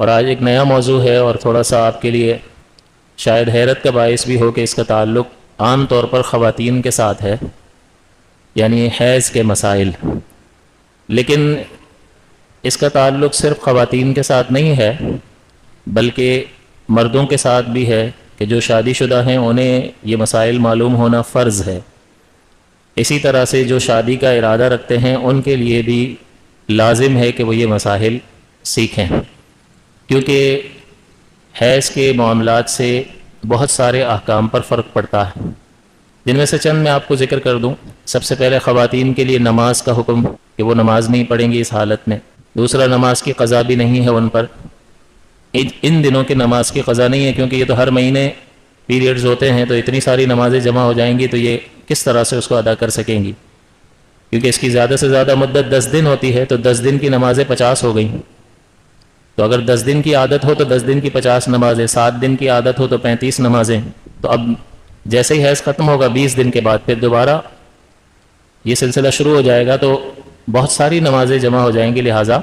اور آج ایک نیا موضوع ہے اور تھوڑا سا آپ کے لیے شاید حیرت کا باعث بھی ہو کہ اس کا تعلق عام طور پر خواتین کے ساتھ ہے، یعنی حیض کے مسائل. لیکن اس کا تعلق صرف خواتین کے ساتھ نہیں ہے بلکہ مردوں کے ساتھ بھی ہے کہ جو شادی شدہ ہیں انہیں یہ مسائل معلوم ہونا فرض ہے. اسی طرح سے جو شادی کا ارادہ رکھتے ہیں ان کے لیے بھی لازم ہے کہ وہ یہ مسائل سیکھیں، کیونکہ حیض کے معاملات سے بہت سارے احکام پر فرق پڑتا ہے، جن میں سے چند میں آپ کو ذکر کر دوں. سب سے پہلے خواتین کے لیے نماز کا حکم کہ وہ نماز نہیں پڑھیں گی اس حالت میں. دوسرا، نماز کی قضا بھی نہیں ہے ان پر. ان دنوں کی نماز کی قضا نہیں ہے کیونکہ یہ تو ہر مہینے پیریڈز ہوتے ہیں، تو اتنی ساری نمازیں جمع ہو جائیں گی تو یہ کس طرح سے اس کو ادا کر سکیں گی، کیونکہ اس کی زیادہ سے زیادہ مدت 10 دن ہوتی ہے، تو 10 دن کی نمازیں 50 ہو گئیں. تو اگر 10 دن کی عادت ہو تو 10 دن کی 50 نمازیں، 7 دن کی عادت ہو تو 35 نمازیں. تو اب جیسے ہی حیض ختم ہوگا 20 دن کے بعد پھر دوبارہ یہ سلسلہ شروع ہو جائے گا، تو بہت ساری نمازیں جمع ہو جائیں گی. لہٰذا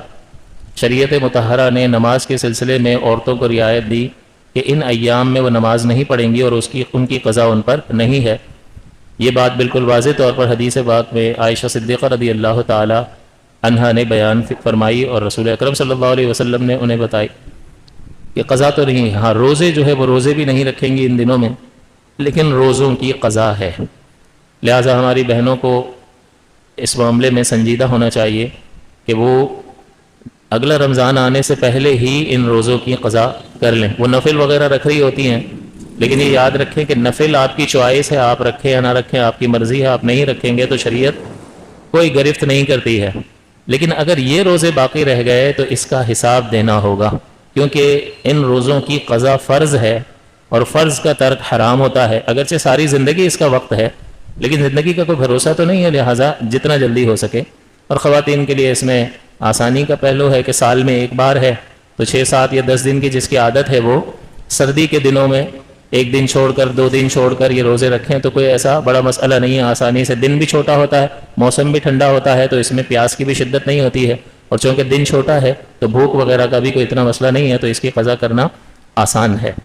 شریعت مطہرہ نے نماز کے سلسلے میں عورتوں کو رعایت دی کہ ان ایام میں وہ نماز نہیں پڑھیں گی اور ان کی قضا ان پر نہیں ہے. یہ بات بالکل واضح طور پر حدیث پاک میں عائشہ صدیقہ رضی اللہ تعالی عنہا نے بیان فرمائی اور رسول اکرم صلی اللہ علیہ وسلم نے انہیں بتائی کہ قضا تو نہیں ہے. ہاں، روزے جو ہے وہ روزے بھی نہیں رکھیں گی ان دنوں میں، لیکن روزوں کی قضا ہے. لہٰذا ہماری بہنوں کو اس معاملے میں سنجیدہ ہونا چاہیے کہ وہ اگلا رمضان آنے سے پہلے ہی ان روزوں کی قضا کر لیں. وہ نفل وغیرہ رکھ رہی ہوتی ہیں، لیکن یہ یاد رکھیں کہ نفل آپ کی چوائس ہے، آپ رکھیں یا نہ رکھیں، آپ کی مرضی ہے. آپ نہیں رکھیں گے تو شریعت کوئی گرفت نہیں کرتی ہے. لیکن اگر یہ روزے باقی رہ گئے تو اس کا حساب دینا ہوگا، کیونکہ ان روزوں کی قضا فرض ہے اور فرض کا ترک حرام ہوتا ہے. اگرچہ ساری زندگی اس کا وقت ہے، لیکن زندگی کا کوئی بھروسہ تو نہیں ہے، لہٰذا جتنا جلدی ہو سکے. اور خواتین کے لیے اس میں آسانی کا پہلو ہے کہ سال میں ایک بار ہے، تو 6، 7 یا 10 دن کی جس کی عادت ہے وہ سردی کے دنوں میں 1 دن چھوڑ کر 2 دن چھوڑ کر یہ روزے رکھیں تو کوئی ایسا بڑا مسئلہ نہیں ہے. آسانی سے، دن بھی چھوٹا ہوتا ہے، موسم بھی ٹھنڈا ہوتا ہے، تو اس میں پیاس کی بھی شدت نہیں ہوتی ہے، اور چونکہ دن چھوٹا ہے تو بھوک وغیرہ کا بھی کوئی اتنا مسئلہ نہیں ہے، تو اس کی قضا کرنا آسان ہے.